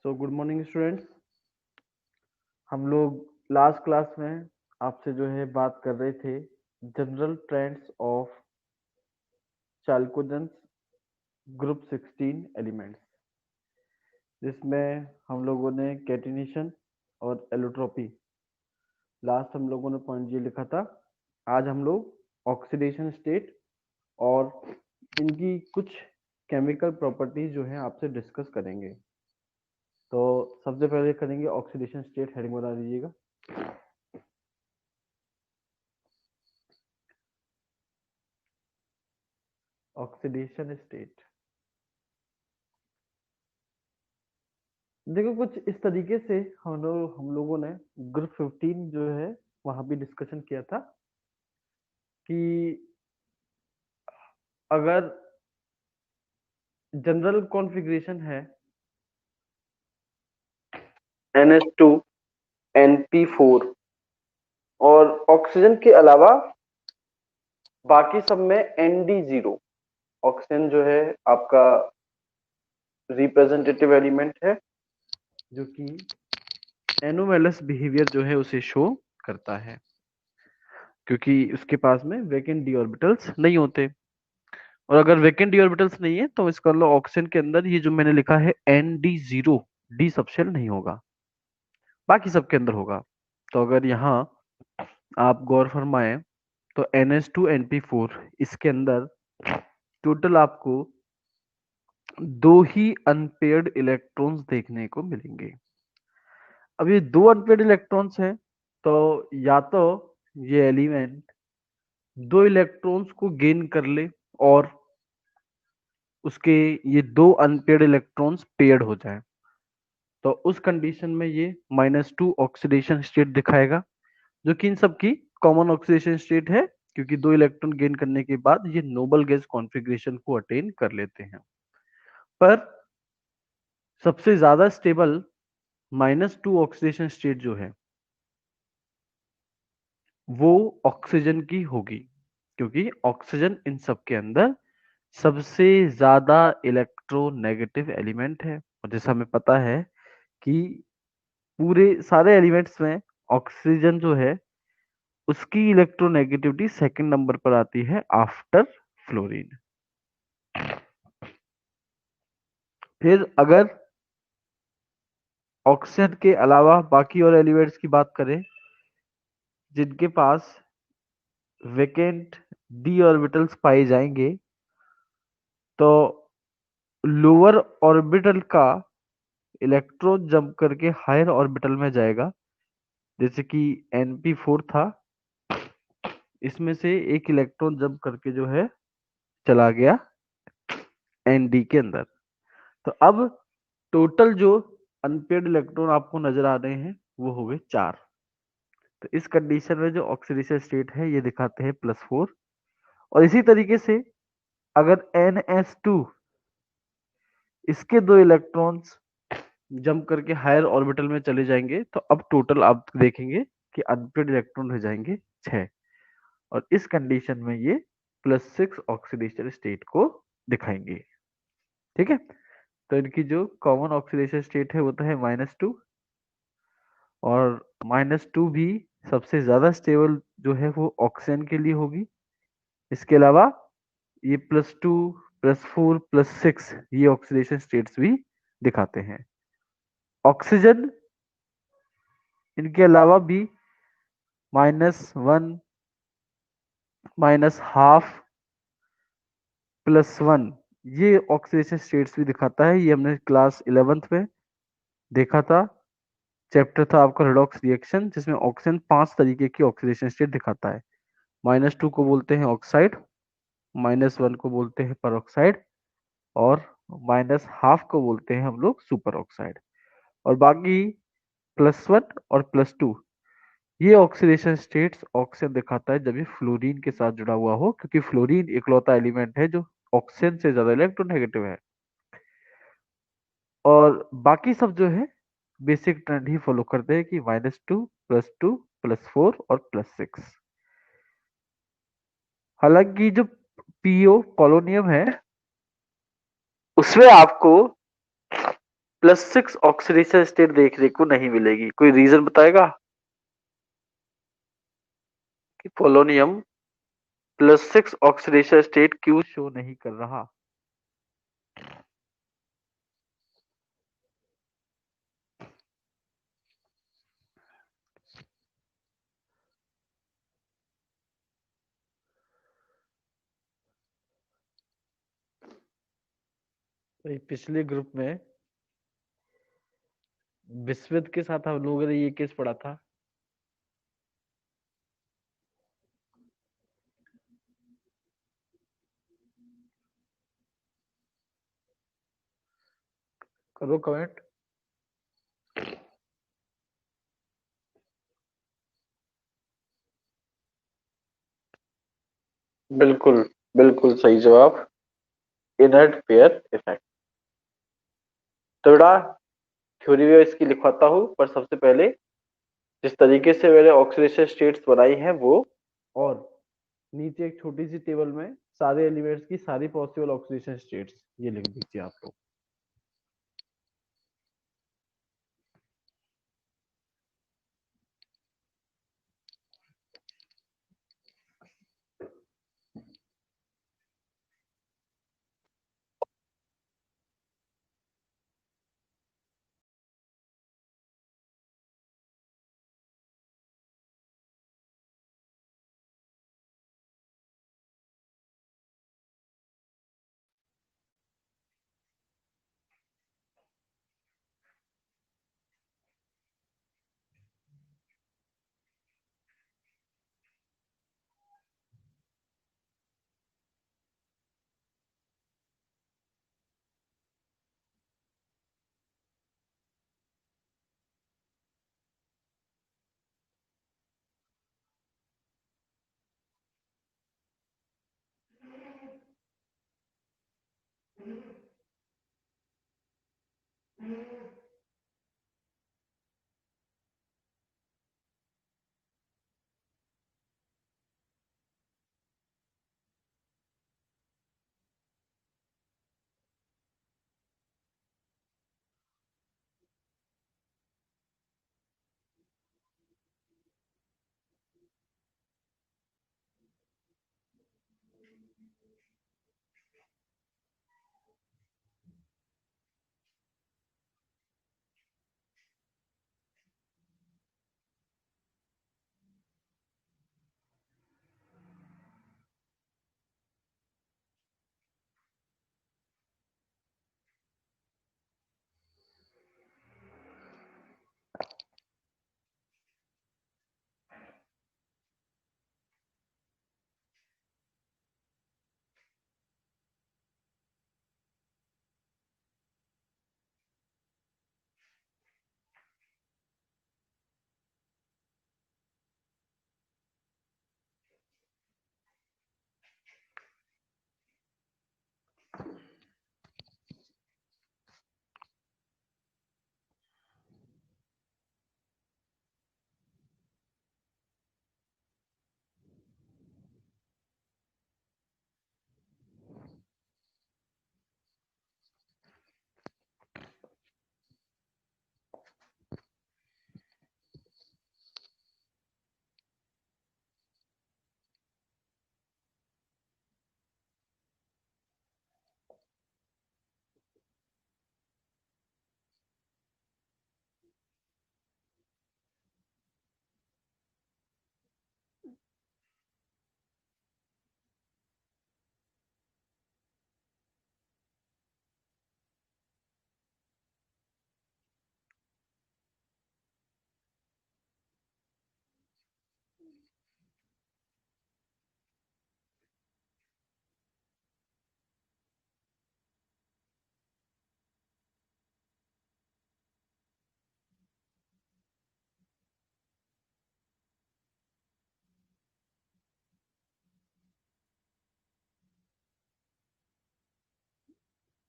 So good morning students. हम लोग last class में आपसे जो है बात कर रहे थे general trends of chalcogens group 16 elements, जिसमें हम लोगों ने कैटिनेशन और एलोट्रोपी लास्ट हम लोगों ने पॉइंट ये लिखा था। आज हम लोग ऑक्सीडेशन स्टेट और इनकी कुछ केमिकल प्रॉपर्टीज जो है आपसे डिस्कस करेंगे। तो सबसे पहले करेंगे ऑक्सीडेशन स्टेट, हेडिंग बना दीजिएगा। ऑक्सीडेशन स्टेट देखो कुछ इस तरीके से हम लोगों ने ग्रुप 15 जो है वहां भी डिस्कशन किया था कि अगर जनरल कॉन्फ़िगरेशन है NH2 NP4 और ऑक्सीजन के अलावा बाकी सब में ND0, ऑक्सीजन जो है आपका रिप्रेजेंटेटिव एलिमेंट है जो कि एनोमेलस बिहेवियर जो है उसे शो करता है, क्योंकि उसके पास में वैकेंट डी ऑर्बिटल्स नहीं होते। और अगर वैकेंट डी ऑर्बिटल्स नहीं है तो इसका मतलब ऑक्सीजन के अंदर ये जो मैंने लिखा है ND0 डी सबशेल नहीं होगा, बाकी सबके अंदर होगा। तो अगर यहाँ आप गौर फरमाएं तो NH2 NP4 इसके अंदर टोटल आपको दो ही अनपेयर्ड इलेक्ट्रॉन्स देखने को मिलेंगे। अब ये दो अनपेयर्ड इलेक्ट्रॉन्स हैं, तो या तो ये एलिमेंट दो इलेक्ट्रॉन्स को गेन कर ले और उसके ये दो अनपेयर्ड इलेक्ट्रॉन्स पेयर्ड हो जाए, तो उस कंडीशन में ये -2 ऑक्सीडेशन स्टेट दिखाएगा, जो कि इन सब की कॉमन ऑक्सीडेशन स्टेट है, क्योंकि दो इलेक्ट्रॉन गेन करने के बाद ये नोबल गैस कॉन्फ़िगरेशन को अटेन कर लेते हैं। पर सबसे ज्यादा स्टेबल -2 ऑक्सीडेशन स्टेट जो है वो ऑक्सीजन की होगी, क्योंकि ऑक्सीजन इन सब के अंदर सबसे ज्यादा इलेक्ट्रोनेगेटिव एलिमेंट है। और जैसा हमें पता है कि पूरे सारे एलिमेंट्स में ऑक्सीजन जो है उसकी इलेक्ट्रोनेगेटिविटी सेकंड नंबर पर आती है आफ्टर फ्लोरीन। फिर अगर ऑक्सीजन के अलावा बाकी और एलिमेंट्स की बात करें जिनके पास वेकेंट डी ऑर्बिटल्स पाए जाएंगे, तो लोअर ऑर्बिटल का इलेक्ट्रॉन जंप करके हायर ऑर्बिटल में जाएगा। जैसे कि NP4 था, इसमें से एक इलेक्ट्रॉन जंप करके जो है चला गया ND के अंदर। तो अब टोटल जो अनपेयर्ड इलेक्ट्रॉन आपको नजर आ रहे हैं वो हो गए 4। तो इस कंडीशन में जो ऑक्सीडेशन स्टेट है ये दिखाते हैं +4। और इसी तरीके से अगर NS2 इसके दो इलेक्ट्रॉन्स जंप करके हायर ऑर्बिटल में चले जाएंगे, तो अब टोटल आप देखेंगे कि अनपेयर्ड इलेक्ट्रॉन हो जाएंगे 6। और इस कंडीशन में ये +6 ऑक्सीडेशन स्टेट को दिखाएंगे। ठीक है, तो इनकी जो कॉमन ऑक्सीडेशन स्टेट है वो तो है -2, और -2 भी सबसे ज्यादा स्टेबल जो है वो ऑक्सीजन के लिए होगी। इसके अलावा ये +2 +4 +6 ये ऑक्सीडेशन स्टेट्स भी दिखाते हैं। ऑक्सीजन इनके अलावा भी -1 -1/2 +1 ये ऑक्सीडेशन स्टेट्स भी दिखाता है। ये हमने क्लास 11th में देखा था। चैप्टर था आपका रेडॉक्स रिएक्शन, जिसमें ऑक्सीजन 5 तरीके की ऑक्सीडेशन स्टेट दिखाता है। -2 को बोलते हैं ऑक्साइड, -1 को बोलते हैं परऑक्साइड, और -1/2 को बोलते हैं हम लोग सुपर ऑक्साइड। और बाकी +1 और +2 ये ऑक्सीडेशन स्टेट्स ऑक्सीजन दिखाता है जब ये फ्लोरीन के साथ जुड़ा हुआ हो, क्योंकि फ्लोरीन इकलौता एलिमेंट है जो ऑक्सीजन से ज्यादा इलेक्ट्रोनेगेटिव है। और बाकी सब जो है बेसिक ट्रेंड ही फॉलो करते हैं कि -2 +2 +4 और +6। हालांकि जो पीओ पोलोनियम है उसमें आपको +6 ऑक्सीडेशन स्टेट देखने को नहीं मिलेगी? कोई रीजन बताएगा कि पोलोनियम +6 ऑक्सीडेशन स्टेट क्यों शो नहीं कर रहा? भाई पिछले ग्रुप में विस्मित के साथ हम लोगों ने ये केस पढ़ा था। करो कमेंट। बिल्कुल, बिल्कुल सही जवाब, इनर्ट पेयर इफेक्ट। तो बेटा थ्योरी में इसकी लिखवाता हूँ, पर सबसे पहले जिस तरीके से मैंने ऑक्सीडेशन स्टेट्स बनाई है वो, और नीचे एक छोटी सी टेबल में सारे एलिमेंट्स की सारी पॉसिबल ऑक्सीडेशन स्टेट्स ये लिख दीजिए आप लोग।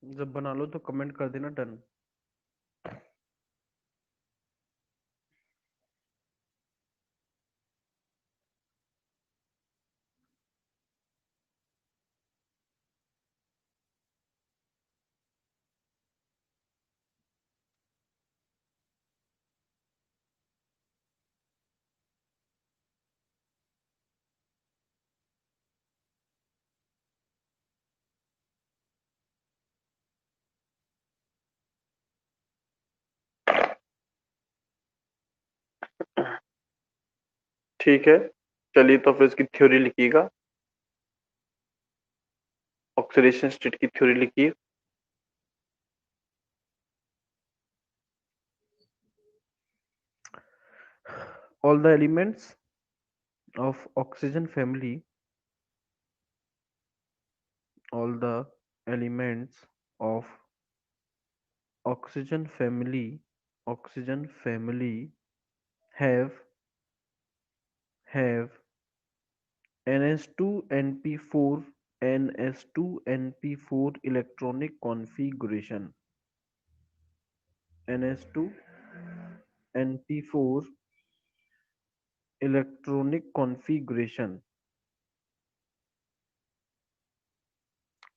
जब बना लो तो कमेंट कर देना डन। ठीक है, चलिए तो फिर इसकी थ्योरी लिखिएगा। ऑक्सीडेशन स्टेट की थ्योरी लिखिए। All the elements of oxygen family, all the elements of oxygen family, oxygen family have ns2np4 ns2np4 electronic configuration, ns2np4 electronic configuration,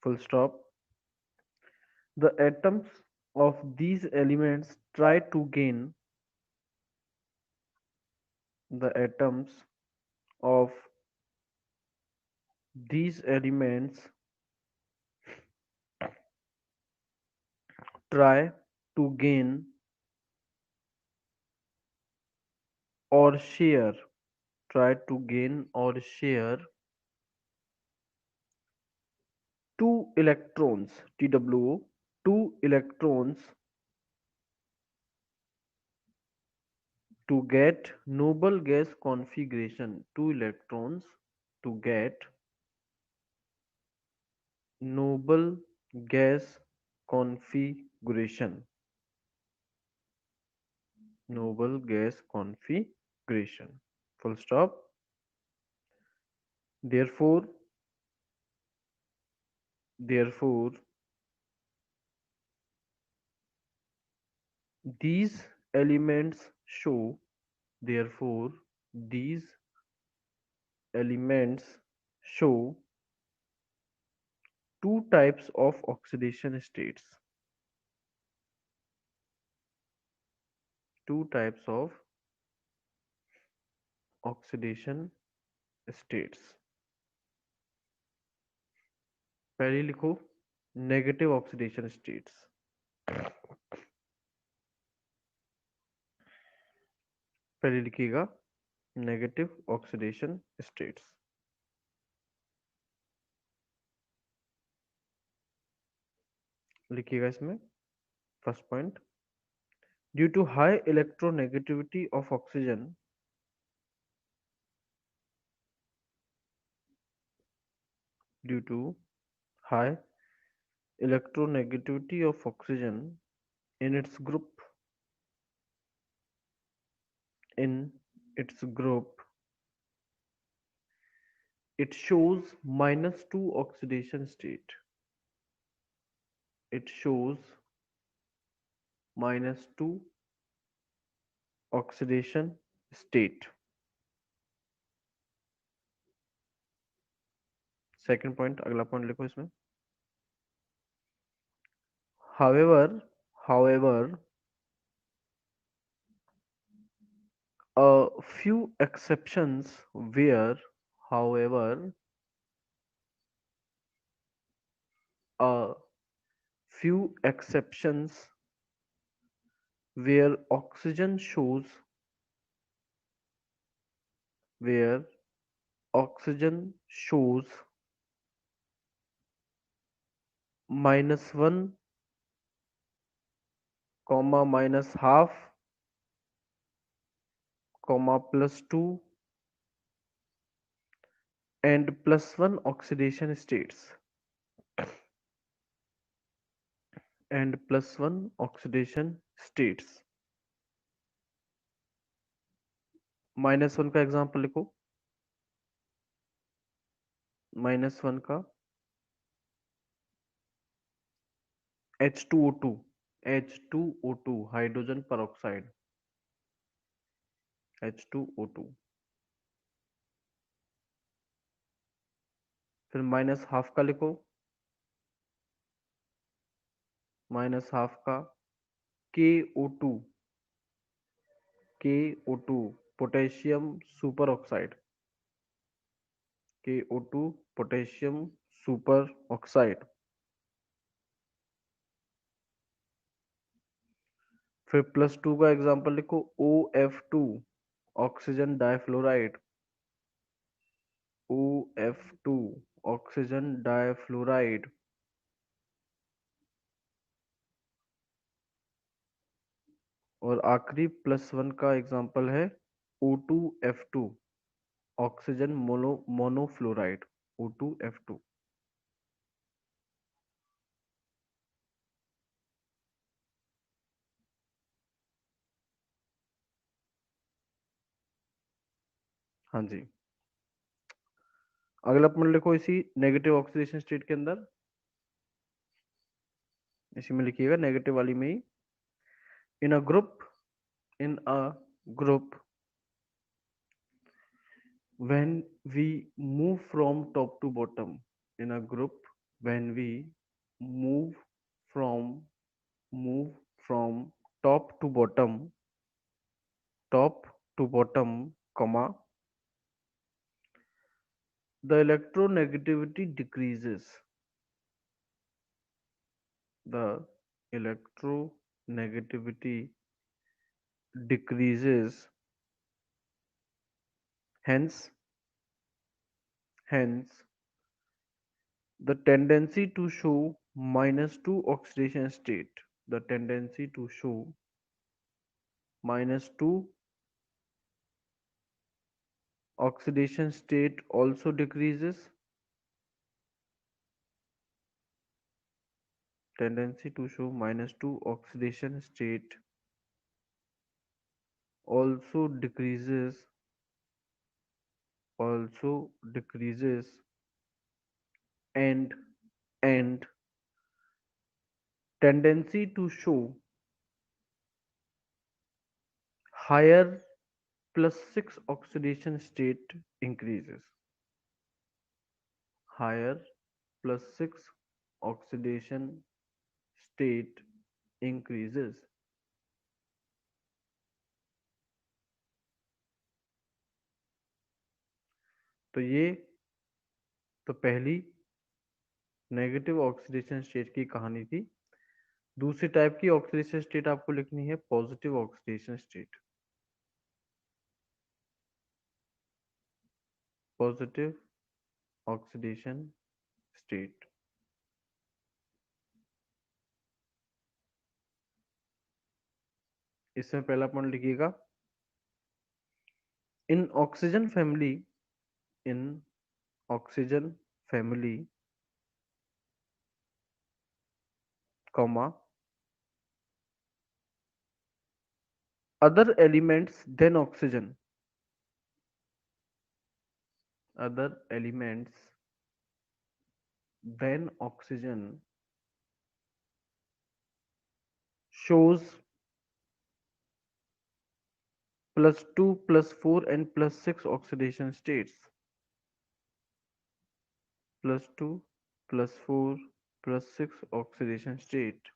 full stop. The atoms of these elements try to gain the atoms of these elements try to gain or share try to gain or share two electrons two, two electrons to get noble gas configuration, two electrons to get noble gas configuration, noble gas configuration, full stop. Therefore these elements show therefore these elements show two types of oxidation states, two types of oxidation states। पहले लिखो negative oxidation states, पहले लिखिएगा negative oxidation states. लिखिएगा इसमें first point, due to high electronegativity of oxygen, due to high electronegativity of oxygen in its group in its group it shows -2 oxidation state, it shows -2 oxidation state। Second point, अगला point लिखो इसमें, however a few exceptions where however a few exceptions where oxygen shows where oxygen shows -1, -half, +2 and +1 oxidation states and +1 oxidation states। -1 का example लिखो, -1 का H2O2, H2O2 hydrogen peroxide, H2O2। फिर -half का लिखो, -half का KO2, KO2 potassium super oxide, KO2 potassium super oxide. फिर +2 का example लिखो OF2 oxygen difluoride, NaOF2 oxygen difluoride. और आखिरी +1 का एग्जांपल है O2F2 ऑक्सीजन मोनोफ्लोराइड। O2F2। हाँ जी। अगला पॉइंट लिखो इसी नेगेटिव ऑक्सीडेशन स्टेट के अंदर, इसी में लिखिएगा नेगेटिव वाली में ही। In a group, in a group when we move from top to bottom, in a group when we move from move from top to bottom, top to bottom, comma, the electronegativity decreases, the electronegativity decreases, hence the tendency to show -2 oxidation state, the tendency to show -2 oxidation state also decreases, tendency to show -2 oxidation state also decreases, and and tendency to show higher +6 oxidation state increases, higher +6 oxidation state increases। तो ये तो पहली negative oxidation state की कहानी थी। दूसरी type की oxidation state आपको लिखनी है positive oxidation state, positive oxidation state. इसमें पहला पॉइंट लिखिएगा, in oxygen family, in oxygen family, comma, other elements than oxygen, other elements than oxygen shows +2 +4 and +6 oxidation states, +2 +4 +6 oxidation state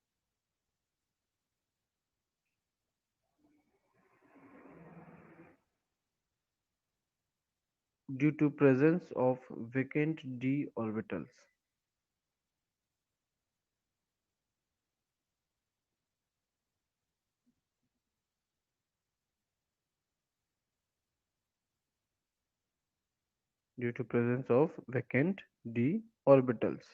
due to presence of vacant d orbitals, due to presence of vacant d orbitals,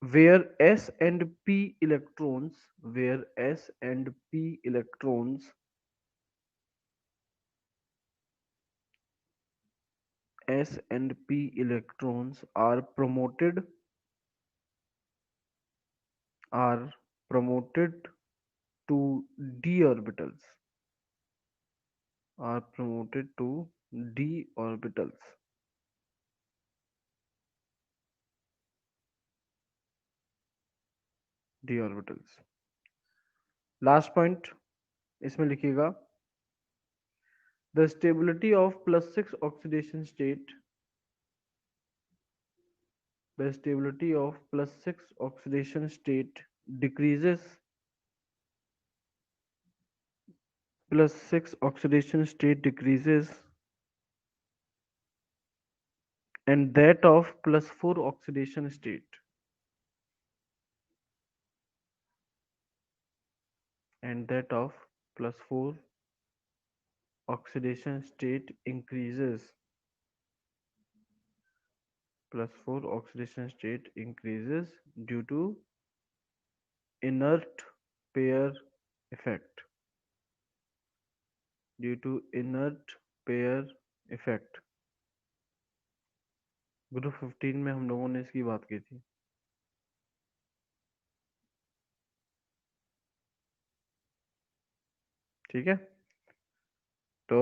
where s and p electrons, where s and p electrons, s and p electrons are promoted to d orbitals, are promoted to d orbitals, d orbitals। Last point इसमें लिखिएगा, the stability of +6 oxidation state, the stability of +6 oxidation state decreases, +6 oxidation state decreases, and that of +4 oxidation state, and that of +4 oxidation state increases, +4 oxidation state increases due to inert pair effect. Due to inert pair effect. Group 15 में हम लोगों ने इसकी बात की थी। ठीक है, तो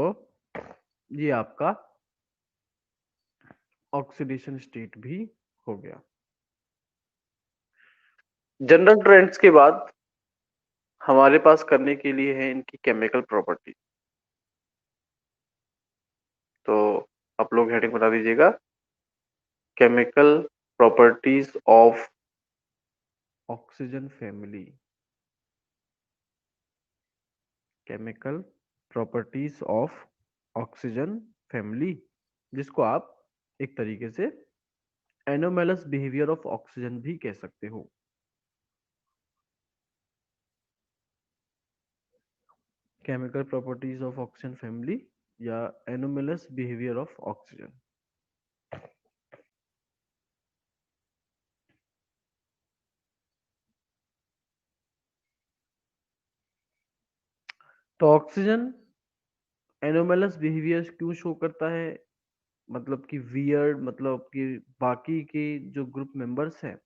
ये आपका ऑक्सीडेशन स्टेट भी हो गया। जनरल ट्रेंड्स के बाद हमारे पास करने के लिए है इनकी केमिकल प्रॉपर्टी। तो आप लोग हेडिंग बता दीजिएगा, chemical properties of oxygen family. Chemical properties of oxygen family, जिसको आप एक तरीके से एनोमैलस बिहेवियर ऑफ ऑक्सीजन भी कह सकते हो। Chemical properties of oxygen family या एनोमैलस बिहेवियर ऑफ ऑक्सीजन। तो ऑक्सीजन एनोमैलस बिहेवियर क्यों शो करता है, मतलब कि वियर्ड, मतलब कि बाकी के जो ग्रुप मेंबर्स हैं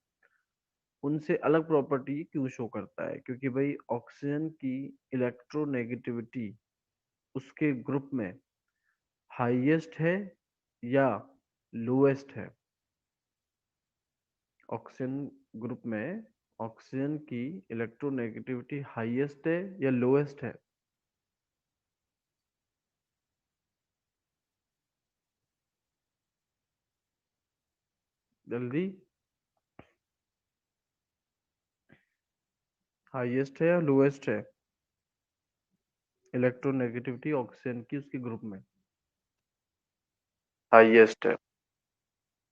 उनसे अलग प्रॉपर्टी क्यों शो करता है? क्योंकि भाई ऑक्सीजन की इलेक्ट्रोनेगेटिविटी उसके ग्रुप में हाईएस्ट है या लोएस्ट है? ऑक्सीजन ग्रुप में ऑक्सीजन की इलेक्ट्रोनेगेटिविटी हाईएस्ट है या लोएस्ट है? जल्दी, हाईएस्ट है या लोएस्ट है इलेक्ट्रोनेगेटिविटी ऑक्सीजन की उसके ग्रुप में? हाईएस्ट है।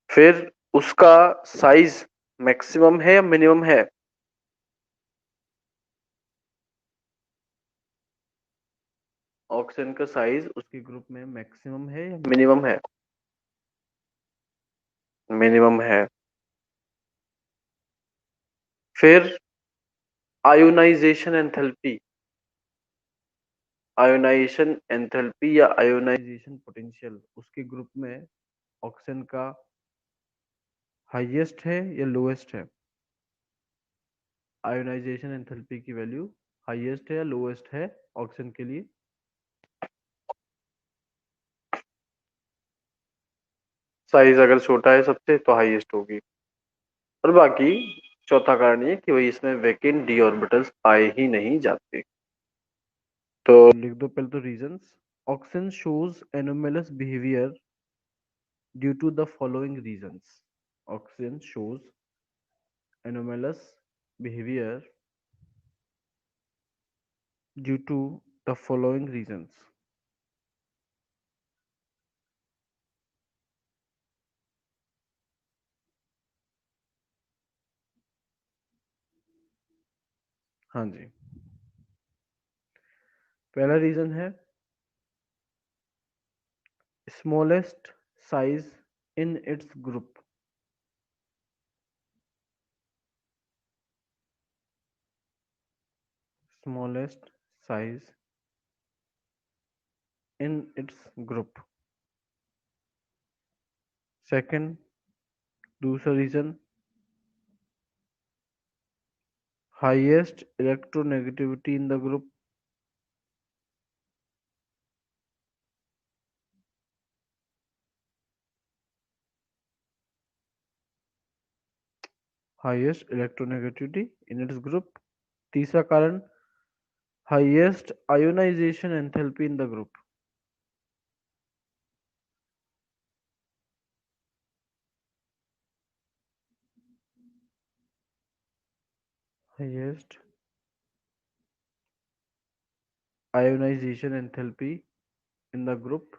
फिर उसका साइज मैक्सिमम है या मिनिमम है? ऑक्सीजन का साइज उसके ग्रुप में मैक्सिमम है या मिनिमम है? मिनिमम है। फिर आयोनाइजेशन एंथैल्पी, आयोनाइजेशन एंथैल्पी या आयोनाइजेशन पोटेंशियल उसके ग्रुप में ऑक्सीजन का हाईएस्ट है या लोएस्ट है? आयोनाइजेशन एंथैल्पी की वैल्यू हाईएस्ट है या लोएस्ट है ऑक्सीजन के लिए? साइज अगर छोटा है सबसे तो हाईएस्ट होगी। और बाकी चौथा कारण ये कि वही इसमें वैकेंट डी ऑर्बिटल्स पाए ही नहीं जाते। तो लिख दो पहले तो reasons. Oxygen shows anomalous behaviour due to the following reasons. Oxygen shows anomalous behaviour due to the following reasons. हाँ जी, पहला रीजन है smallest size in its group. Smallest size in its group. Second, दूसरा reason, highest electronegativity in the group। highest electronegativity in its group। तीसरा कारण, highest ionization enthalpy in the group। highest ionization enthalpy in the group,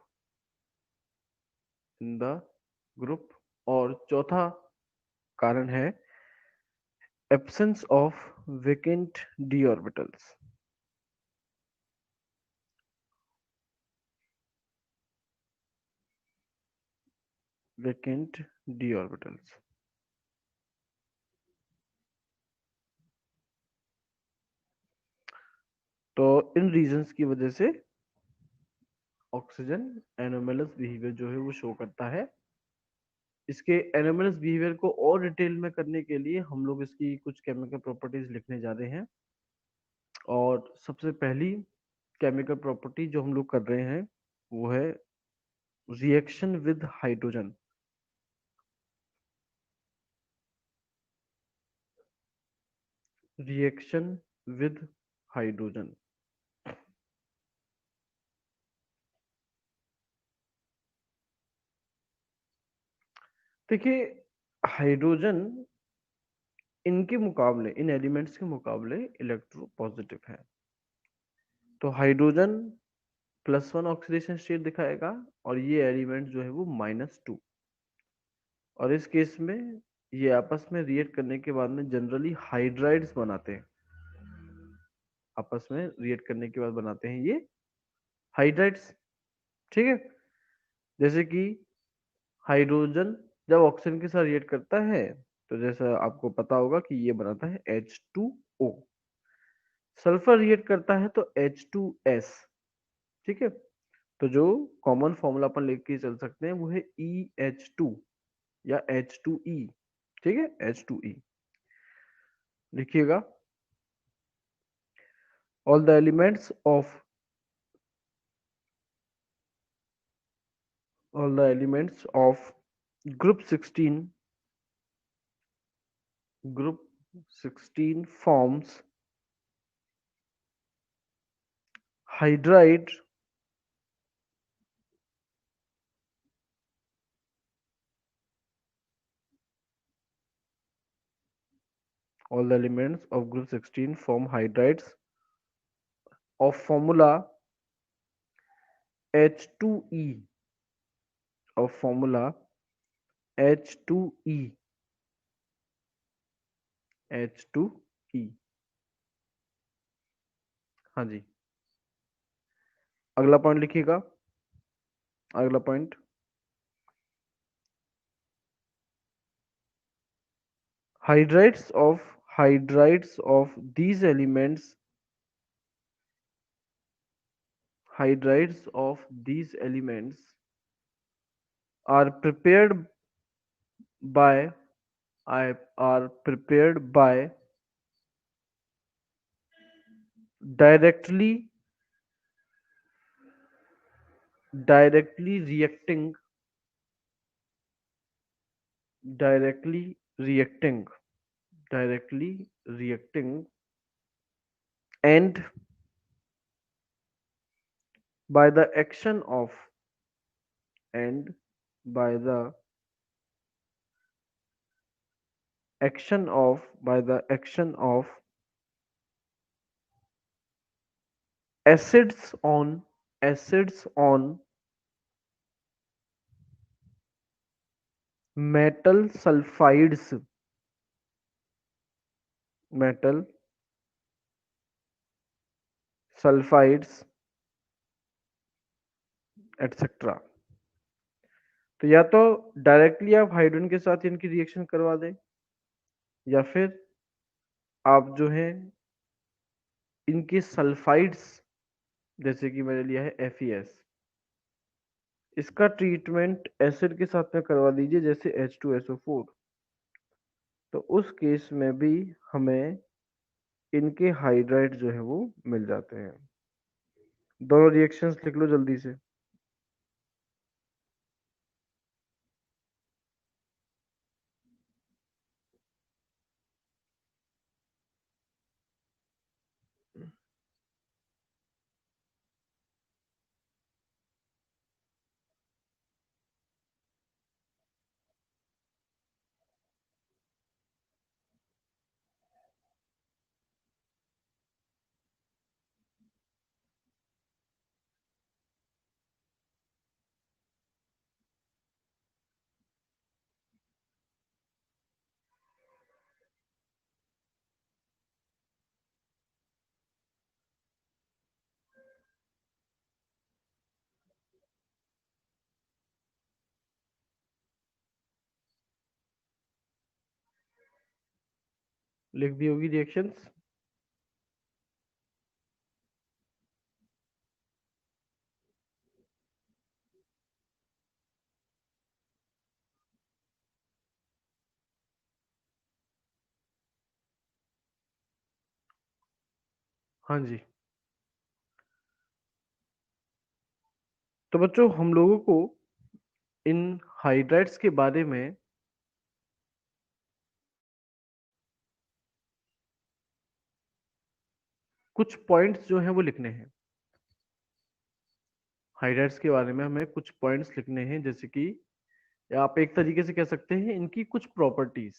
in the group। और चौथा कारण है absence of vacant d orbitals। Vacant D orbitals. तो इन reasons की वजह से ऑक्सीजन एनोमलस बिहेवियर जो है वो शो करता है। इसके एनोमलस बिहेवियर को और डिटेल में करने के लिए हम लोग इसकी कुछ केमिकल प्रॉपर्टीज लिखने जा रहे हैं। और सबसे पहली केमिकल प्रॉपर्टी जो हम लोग कर रहे हैं वो है reaction with hydrogen. Reaction with hydrogen. देखिए, हाइड्रोजन इनके मुकाबले, इन एलिमेंट्स के मुकाबले इलेक्ट्रो पॉजिटिव है। तो हाइड्रोजन +1 ऑक्सीडेशन स्टेट दिखाएगा और ये एलिमेंट जो है वो -2। और इस केस में ये आपस में रिएक्ट करने के बाद में जनरली हाइड्राइड्स बनाते हैं। आपस में रिएक्ट करने के बाद बनाते हैं ये हाइड्राइड्स। ठीक है। जैसे कि हाइड्रोजन जब ऑक्सीजन के साथ रिएक्ट करता है तो जैसा आपको पता होगा कि ये बनाता है H2O। सल्फर रिएक्ट करता है तो H2S। ठीक है। तो जो कॉमन फॉर्मूला अपन लेके चल सकते हैं वो है EH2 या H2E। ठीक है, H2E लिखिएगा। All the elements of all the elements of group 16 group 16 forms hydride all the elements of group 16 form hydrides of formula H2E, of formula H2E, H2E। हाँ जी। अगला पॉइंट लिखिएगा। अगला point, hydrides of these elements, hydrides of these elements are prepared by are prepared by directly directly reacting directly reacting directly reacting and by the action of and by the action of acids on metal sulfides metal sulfides etc। तो या तो directly आप hydrogen के साथ इनकी reaction करवा दें या फिर आप जो है इनके सल्फाइड्स, जैसे कि मैंने लिया है FeS, इसका ट्रीटमेंट एसिड के साथ में करवा दीजिए जैसे H2SO4। तो उस केस में भी हमें इनके हाइड्राइड जो है वो मिल जाते हैं। दोनों रिएक्शंस लिख लो जल्दी से। लिख दी होगी रिएक्शंस। हाँ जी। तो बच्चों हम लोगों को इन हाइड्राइड्स के बारे में कुछ पॉइंट्स जो हैं वो लिखने हैं। हाइड्राइड्स के बारे में हमें कुछ पॉइंट्स लिखने हैं, जैसे कि या आप एक तरीके से कह सकते हैं इनकी कुछ प्रॉपर्टीज।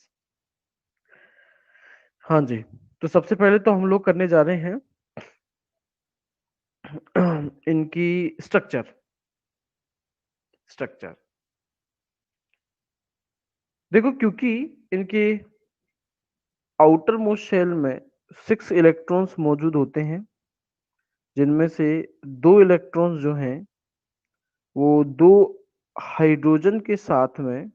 हाँ जी। तो सबसे पहले तो हम लोग करने जा रहे हैं इनकी स्ट्रक्चर। स्ट्रक्चर देखो, क्योंकि इनके आउटर मोस्ट शेल में 6 इलेक्ट्रॉन्स मौजूद होते हैं, जिनमें से 2 इलेक्ट्रॉन्स जो हैं वो दो हाइड्रोजन के साथ में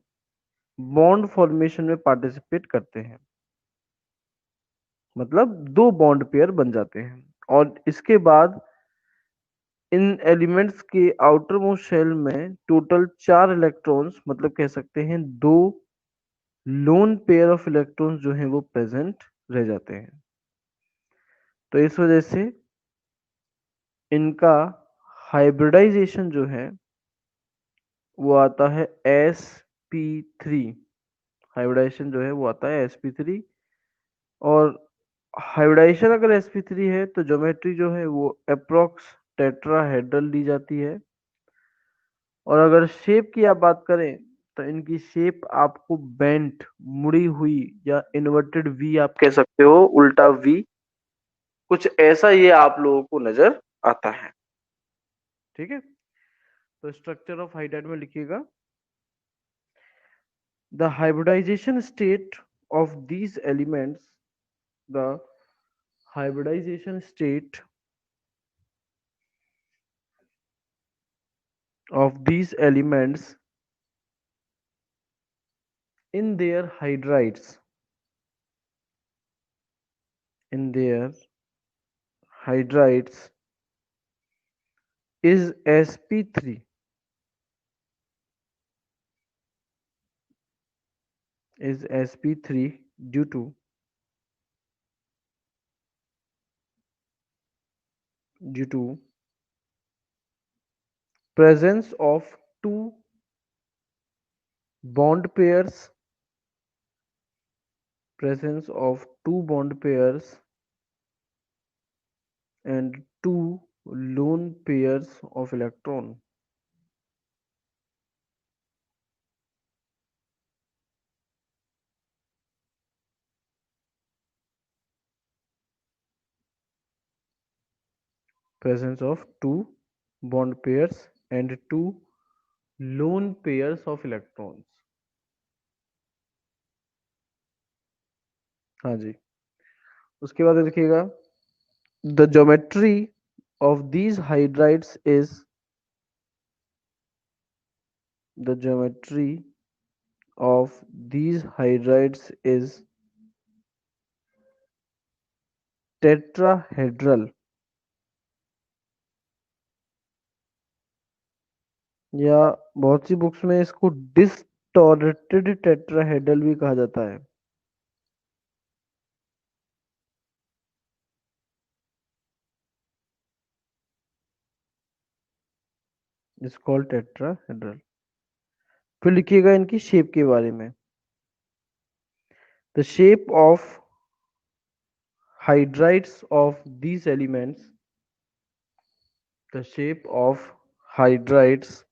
बॉन्ड फॉर्मेशन में पार्टिसिपेट करते हैं, मतलब 2 बॉन्ड पेयर बन जाते हैं। और इसके बाद इन एलिमेंट्स के आउटर मोस्ट शेल में टोटल 4 इलेक्ट्रॉन्स, मतलब कह सकते हैं 2 लोन पेयर ऑफ इलेक्ट्रॉन्स जो हैं वो प्रेजेंट रह जाते हैं। तो इस वजह से इनका हाइब्रिडाइजेशन जो है वो आता है sp3। हाइब्रिडाइजेशन जो है वो आता है sp3। और हाइब्रिडाइजेशन अगर sp3 है तो ज्योमेट्री जो है वो अप्रोक्स टेट्राहेड्रल ली जाती है। और अगर शेप की आप बात करें तो इनकी शेप आपको बेंट, मुड़ी हुई, या इन्वर्टेड वी आप कह सकते हो, उल्टा वी, कुछ ऐसा ये आप लोगों को नजर आता है। ठीक है। तो स्ट्रक्चर ऑफ हाइड्राइड में लिखिएगा, the hybridization state of these elements, the hybridization state of these elements in their hydrides, in their hydrides is sp3, is sp3 due to presence of two bond pairs, presence of two bond pairs and two lone pairs of electron. Presence of two bond pairs and two lone pairs of electrons. हाँ जी। उसके बाद देखिएगा, the geometry of these hydrides is, the geometry of these hydrides is tetrahedral, या बहुत सी books में इसको distorted tetrahedral भी कहा जाता है। It's called tetrahedral. फिर लिखिएगा इनकी शेप के बारे में, the shape of hydrides of these elements, the shape of hydrides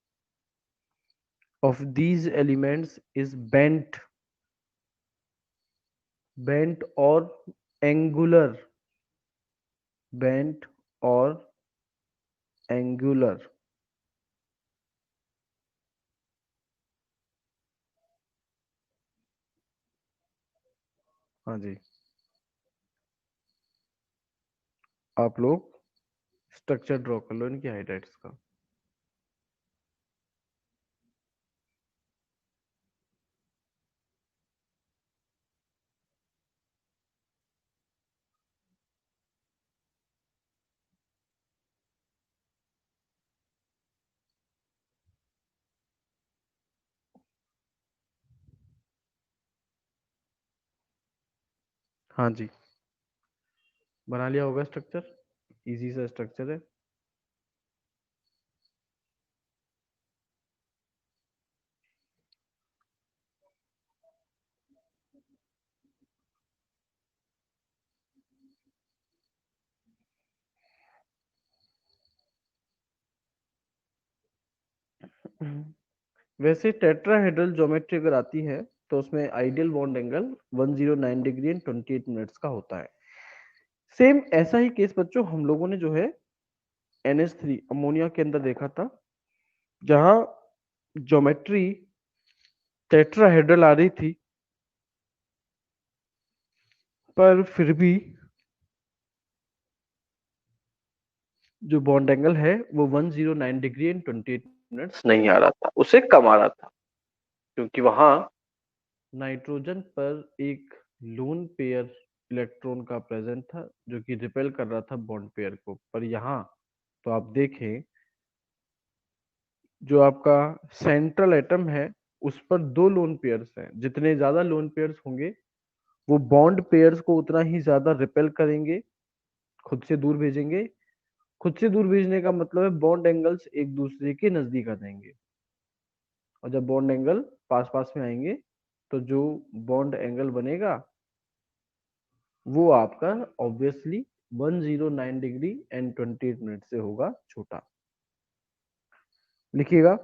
of these elements is bent or angular, bent or angular। हाँ जी। आप लोग स्ट्रक्चर ड्रॉ कर लो इनकी हाइड्राइड्स का। हाँ जी, बना लिया होगा स्ट्रक्चर, इजी सा स्ट्रक्चर है। वैसे टेट्राहेड्रल ज्योमेट्री अगर आती है तो उसमें ideal bond angle 109 degree and 28 minutes का होता है। सेम ऐसा ही केस बच्चों हम लोगों ने जो है NH3 अमोनिया के अंदर देखा था, जहां ज्योमेट्री टेट्राहेड्रल आ रही थी, पर फिर भी जो बॉन्ड एंगल है वो 109 डिग्री एंड 28 मिनट्स नहीं आ रहा था, उससे कम आ रहा था, क्योंकि वहां नाइट्रोजन पर एक लोन पेयर इलेक्ट्रॉन का प्रेजेंट था जो कि रिपेल कर रहा था बॉन्ड पेयर को। पर यहाँ तो आप देखें, जो आपका सेंट्रल एटम है उस पर दो लोन पेयर्स हैं, जितने ज्यादा लोन पेयर्स होंगे वो बॉन्ड पेयर्स को उतना ही ज्यादा रिपेल करेंगे, खुद से दूर भेजेंगे। खुद से दूर भेजने का मतलब है बॉन्ड एंगल्स एक दूसरे के नजदीक आ जाएंगे, और जब बॉन्ड एंगल पास पास में आएंगे तो जो बॉन्ड एंगल बनेगा वो आपका ऑब्वियसली 109 डिग्री एंड 28 मिनट से होगा छोटा। लिखिएगा,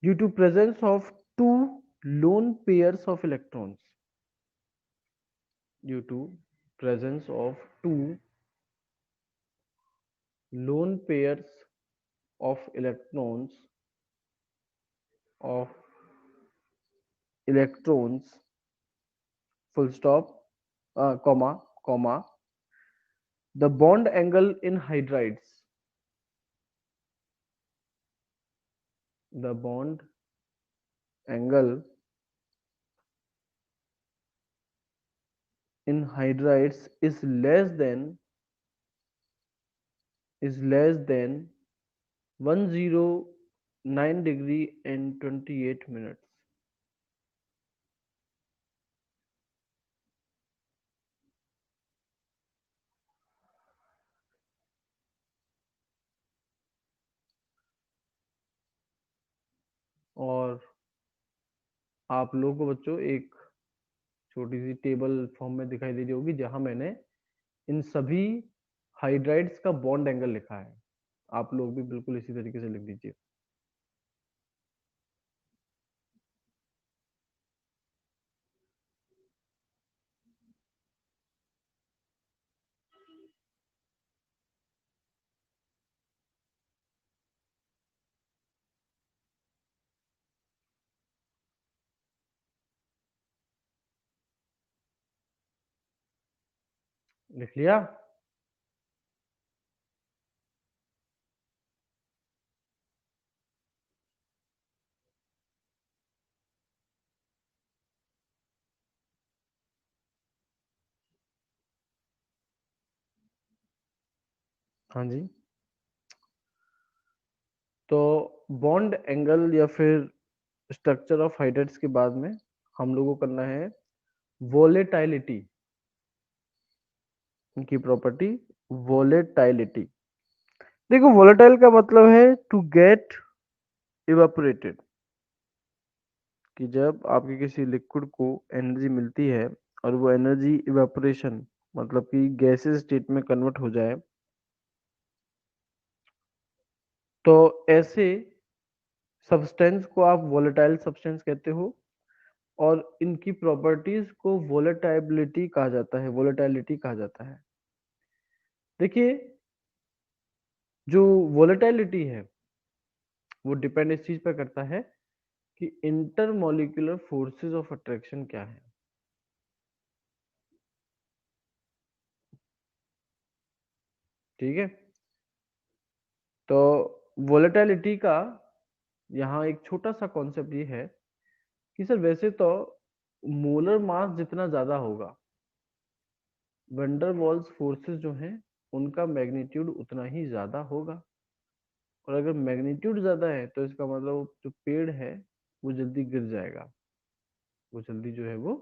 due to presence of two lone pairs of electrons, due to presence of two lone pairs of of electrons full stop, comma, the bond angle in hydrides, the bond angle in hydrides is less than 109 degree and 28 minutes। और आप लोगों को बच्चों एक छोटी सी table form में दिखाई दे रही होगी जहां मैंने इन सभी हाइड्राइड्स का बॉन्ड एंगल लिखा है। आप लोग भी बिल्कुल इसी तरीके से लिख दीजिए। लिख लिया? हाँ जी, तो बॉन्ड एंगल या फिर स्ट्रक्चर ऑफ हाइड्राइड्स के बाद में हम लोगों को करना है वोलेटाइलिटी, इनकी प्रॉपर्टी वोलेटाइलिटी। देखो, वोलेटाइल का मतलब है टू गेट इवेपोरेटेड, कि जब आपके किसी लिक्विड को एनर्जी मिलती है और वो एनर्जी इवेपोरेशन मतलब कि गैसेस स्टेट में कन्वर्ट हो जाए, तो ऐसे सब्सटेंस को आप वोलेटाइल सब्सटेंस कहते हो, और इनकी प्रॉपर्टीज को वोलेटाइलिटी कहा जाता है, वोलेटाइलिटी कहा जाता है। देखिए, जो वोलेटाइलिटी है वो डिपेंड इस चीज पर करता है कि इंटरमोलिकुलर फोर्सेस ऑफ अट्रैक्शन क्या है। ठीक है, तो वोलेटिलिटी का यहाँ एक छोटा सा कॉन्सेप्ट ये है कि सर वैसे तो मोलर मास जितना ज्यादा होगा, वंडर वॉल्स फोर्सेस जो हैं उनका मैग्नीट्यूड उतना ही ज्यादा होगा, और अगर मैग्नीट्यूड ज्यादा है तो इसका मतलब जो पेड़ है वो जल्दी गिर जाएगा, वो जल्दी जो है वो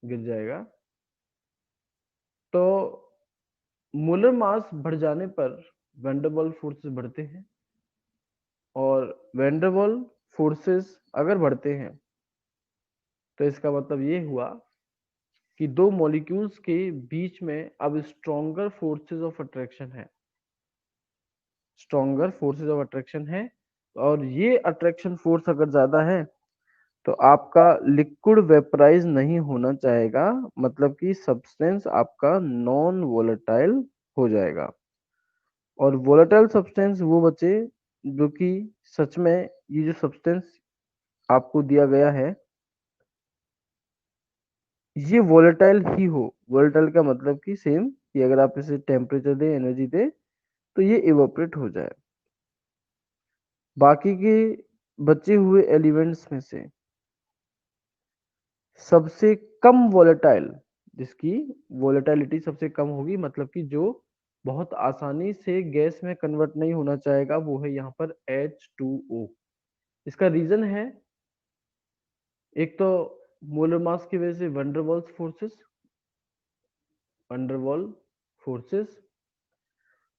गिर जाएगा। तो मोलर मास बढ़ जाने पर वैंडरवाल फोर्सेस बढ़ते हैं, और वैंडरवाल फोर्सेस अगर बढ़ते हैं तो इसका मतलब ये हुआ कि दो मॉलिक्यूल्स के बीच में अब स्ट्रॉन्गर फोर्सेस ऑफ अट्रैक्शन है, स्ट्रॉन्गर फोर्सेस ऑफ अट्रैक्शन है। और ये अट्रैक्शन फोर्स अगर ज्यादा है तो आपका लिक्विड वेपराइज नहीं होना चाहेगा, मतलब कि सब्सटेंस आपका नॉन वोलेटाइल हो जाएगा। और वोलेटाइल सब्सटेंस वो बचे जो कि सच में ये जो सब्सटेंस आपको दिया गया है ये वोलेटाइल ही हो। वोलेटाइल का मतलब कि सेम, कि अगर आप इसे टेम्परेचर दे, एनर्जी दे, तो ये इवोपरेट हो जाए। बाकी के बचे हुए एलिमेंट्स में से सबसे कम वोलेटाइल, जिसकी वोलेटिलिटी सबसे कम होगी, मतलब कि जो बहुत आसानी से गैस में कन्वर्ट नहीं होना चाहेगा, वो है यहाँ पर H2O। इसका रीजन है एक तो मोलर मास की वजह से वंडरवॉल फोर्सेस,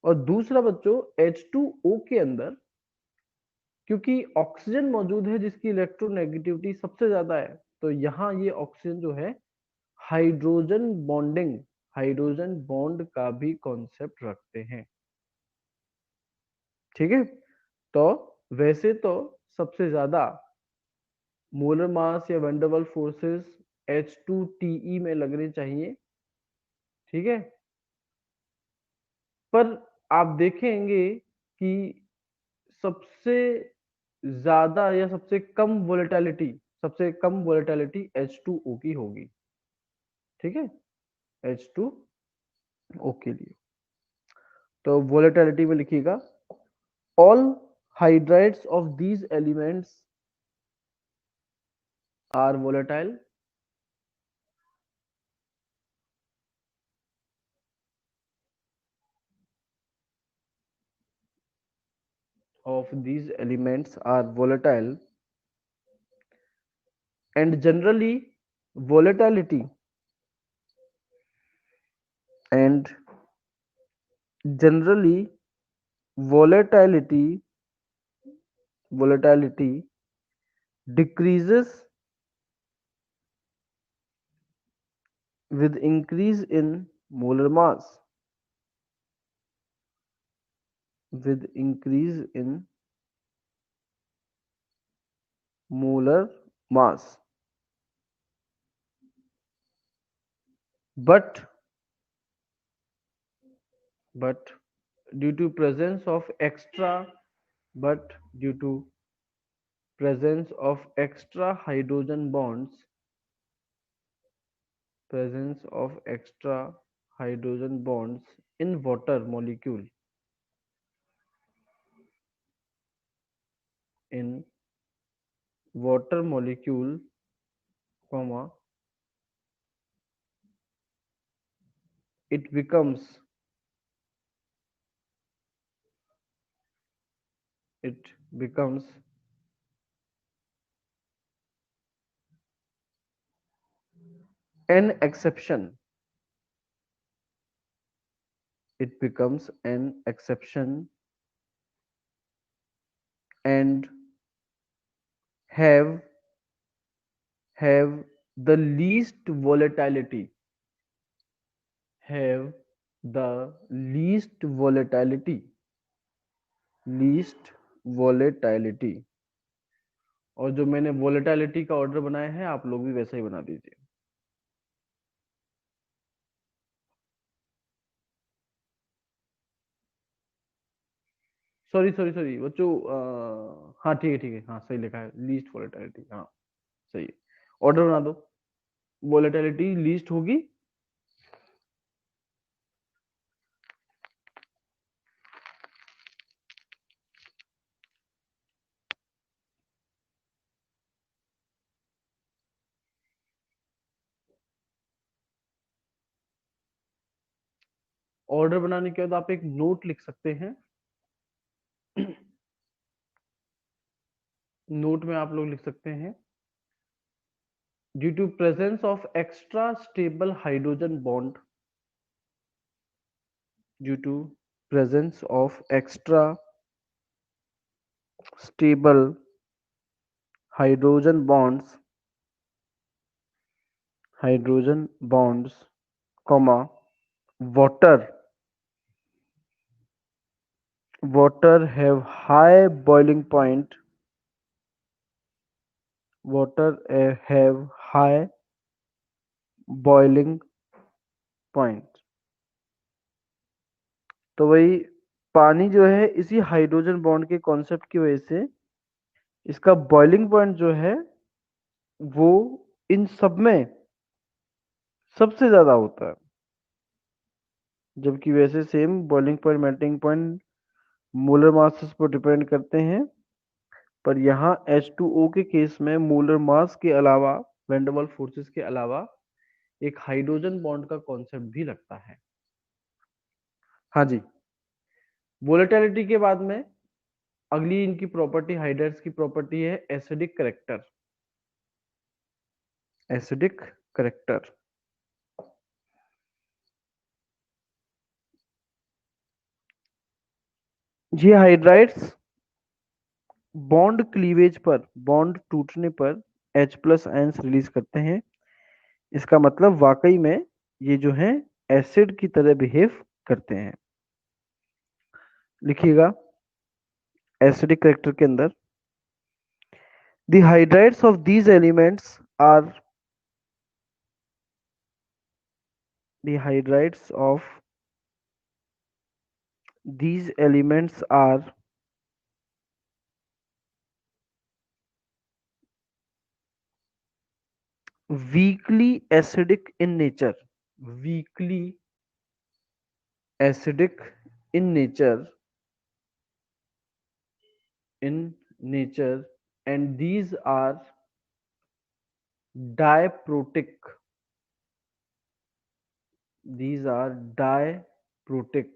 और दूसरा बच्चों H2O के अंदर क्योंकि ऑक्सीजन मौजूद है जिसकी इलेक्ट्रोनेगेटिविटी सबसे ज्यादा है, तो यहाँ ये ऑक्सीजन जो है हाइड्रोजन बॉन्डिंग, हाइड्रोजन बॉन्ड का भी कॉन्सेप्ट रखते हैं। ठीक है, तो वैसे तो सबसे ज्यादा मोलर मास या वंडरवॉल फोर्सेस H2TE में लगने चाहिए। ठीक है, पर आप देखेंगे कि सबसे ज्यादा या सबसे कम वोलेटिलिटी H2O की होगी। ठीक है, H2O के लिए तो वोलेटिलिटी में लिखिएगा all hydrides of these elements are volatile, of these elements are volatile, and volatility and generally volatility volatility decreases with increase in molar mass, with increase in molar mass, but but due to presence of extra but due to presence of extra hydrogen bonds, presence of extra hydrogen bonds in in water molecule, comma, it becomes it becomes an exception, it becomes an exception and have have the least volatility, have the least volatility। और जो मैंने volatility का order बनाया है आप लोग भी वैसा ही बना दीजिए। सॉरी सॉरी सॉरी बच्चों, हाँ ठीक है, हाँ सही लिखा है, लीस्ट वोलेटिलिटी, हाँ सही है। ऑर्डर बना दो, वोलेटिलिटी लीस्ट होगी। ऑर्डर बनाने के बाद आप एक नोट लिख सकते हैं। नोट में आप लोग लिख सकते हैं due to presence of extra stable hydrogen bond, due to presence of extra stable hydrogen bonds, hydrogen bonds, comma, water water have high boiling point, water have high boiling point। तो वही पानी जो है इसी हाइड्रोजन बॉन्ड के concept की वजह से इसका बॉइलिंग पॉइंट जो है वो इन सब में सबसे ज्यादा होता है, जबकि वैसे same boiling point melting point molar masses पर डिपेंड करते हैं, पर यहाँ H2O के केस में मोलर मास के अलावा वैन फोर्सेस के अलावा एक हाइड्रोजन बॉन्ड का कॉन्सेप्ट भी लगता है। हाँ जी, वोलेटिलिटी के बाद में अगली इनकी प्रॉपर्टी हाइड्राइड्स की प्रॉपर्टी है एसिडिक करेक्टर, एसिडिक करेक्टर। ये हाइड्राइड्स बॉन्ड क्लीवेज पर, बॉन्ड टूटने पर H प्लस आयंस रिलीज करते हैं। इसका मतलब वाकई में ये जो है एसिड की तरह बिहेव करते हैं। लिखिएगा एसिडिक करेक्टर के अंदर the hydrides of these elements are, the hydrides of these elements are weakly acidic in nature, weakly acidic in nature, in nature, and these are diprotic, these are diprotic।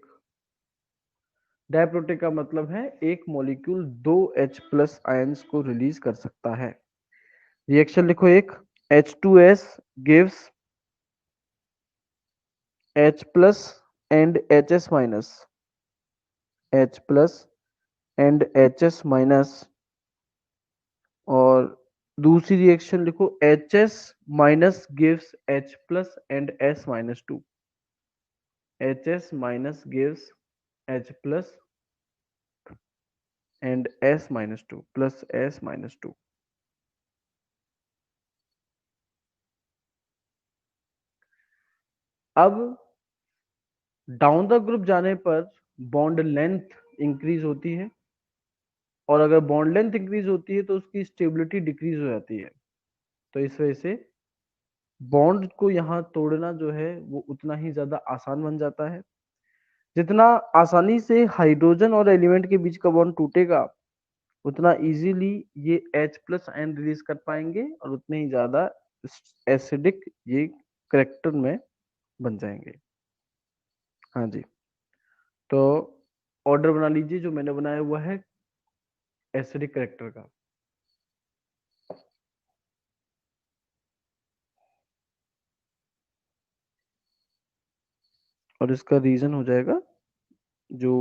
डायप्रोटिक का मतलब है एक molecule दो H plus ions को release कर सकता है। Reaction लिखो एक, H2S gives H plus and HS minus, H plus and HS minus, और दूसरी रिएक्शन लिखो HS minus gives H plus and S minus two, HS minus gives H plus and S minus two, plus S minus two. अब down the group जाने पर bond length increase होती है, और अगर बॉन्ड लेंथ इंक्रीज होती है तो उसकी स्टेबिलिटी डिक्रीज हो जाती है। तो इस वजह से बॉन्ड को यहाँ तोड़ना जो है वो उतना ही ज्यादा आसान बन जाता है। जितना आसानी से हाइड्रोजन और एलिमेंट के बीच का बॉन्ड टूटेगा उतना इजीली ये H प्लस आयन रिलीज कर पाएंगे और उतने ही ज्यादा एसिडिक ये करेक्टर में बन जाएंगे। हाँ जी, तो ऑर्डर बना लीजिए जो मैंने बनाया हुआ है एसिडिक करेक्टर का। और इसका रीजन हो जाएगा जो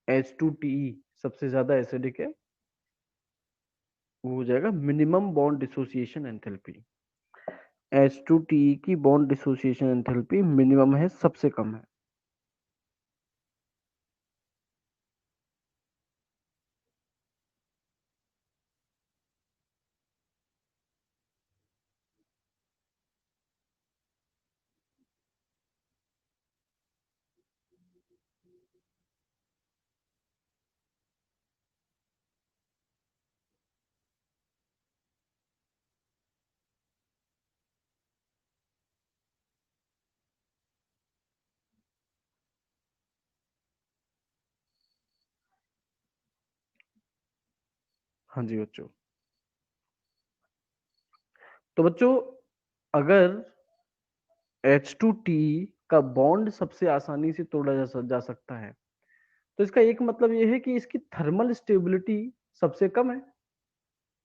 H2TE सबसे ज्यादा एसिडिक है वो हो जाएगा minimum bond dissociation enthalpy. H2TE की बॉन्ड डिसोसिएशन एंथैल्पी मिनिमम है, सबसे कम है। हाँ जी बच्चों, तो बच्चों अगर H2TE का बॉन्ड सबसे आसानी से तोड़ा जा सकता है तो इसका एक मतलब यह है कि इसकी थर्मल स्टेबिलिटी सबसे कम है।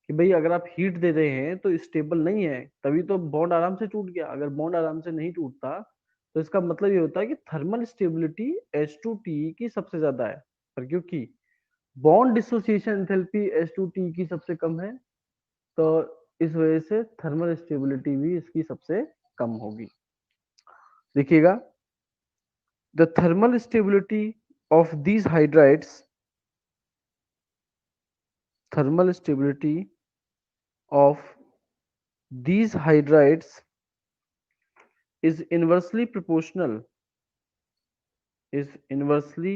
कि भाई अगर आप हीट दे रहे हैं तो स्टेबल नहीं है, तभी तो बॉन्ड आराम से टूट गया। अगर बॉन्ड आराम से नहीं टूटता तो इसका मतलब ये होता है कि थर्मल स्टेबिलिटी H2T की सबसे ज्यादा है। पर क्योंकि बॉन्ड डिसोसिएशन एंथैल्पी H2T की सबसे कम है, तो इस वजह से थर्मल स्टेबिलिटी भी इसकी सबसे कम होगी। देखिएगा, the thermal stability of these hydrides, thermal stability of these hydrides is inversely proportional, is inversely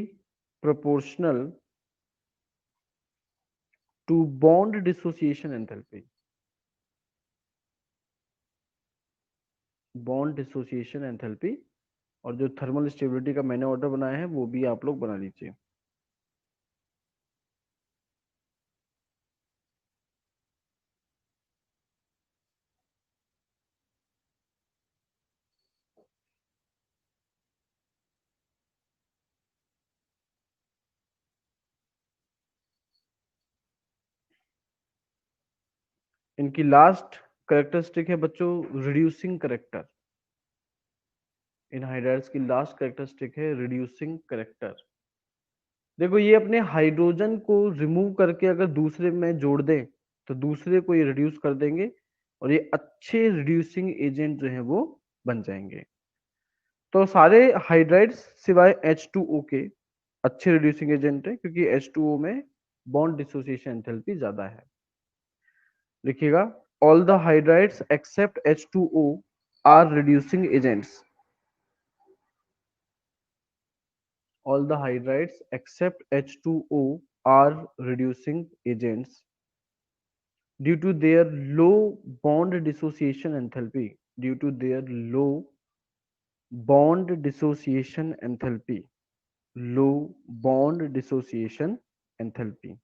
proportional to bond dissociation enthalpy, bond dissociation enthalpy। और जो थर्मल स्टेबिलिटी का मैंने ऑर्डर बनाया है वो भी आप लोग बना लीजिए। इनकी लास्ट करेक्टरिस्टिक है बच्चों रिड्यूसिंग करेक्टर। इन हाइड्राइड्स की लास्ट करेक्टरिस्टिक है रिड्यूसिंग करेक्टर। देखो ये अपने हाइड्रोजन को रिमूव करके अगर दूसरे में जोड़ दें तो दूसरे को ये रिड्यूस कर देंगे और ये अच्छे रिड्यूसिंग एजेंट जो है वो बन जाएंगे। तो सारे हाइड्राइड्स सिवाय H2O के अच्छे रिड्यूसिंग एजेंट है, क्योंकि H2O में बॉन्ड डिसोसिएशन एंथैल्पी ज्यादा है। लिखिएगा, all the hydrides except H2O are reducing agents. All the hydrides except H2O are reducing agents due to their low bond dissociation enthalpy. Due to their low bond dissociation enthalpy. Low bond dissociation enthalpy.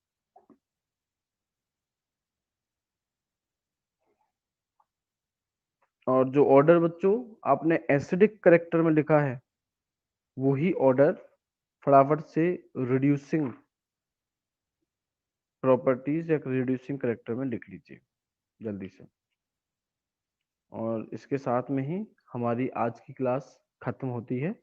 और जो order बच्चों आपने acidic character में लिखा है वही order फटाफट से रिड्यूसिंग प्रॉपर्टीज या रिड्यूसिंग करेक्टर में लिख लीजिए जल्दी से। और इसके साथ में ही हमारी आज की क्लास खत्म होती है।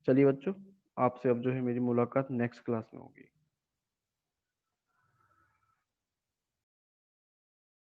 चलिए बच्चों, आपसे अब जो है मेरी मुलाकात नेक्स्ट क्लास में होगी।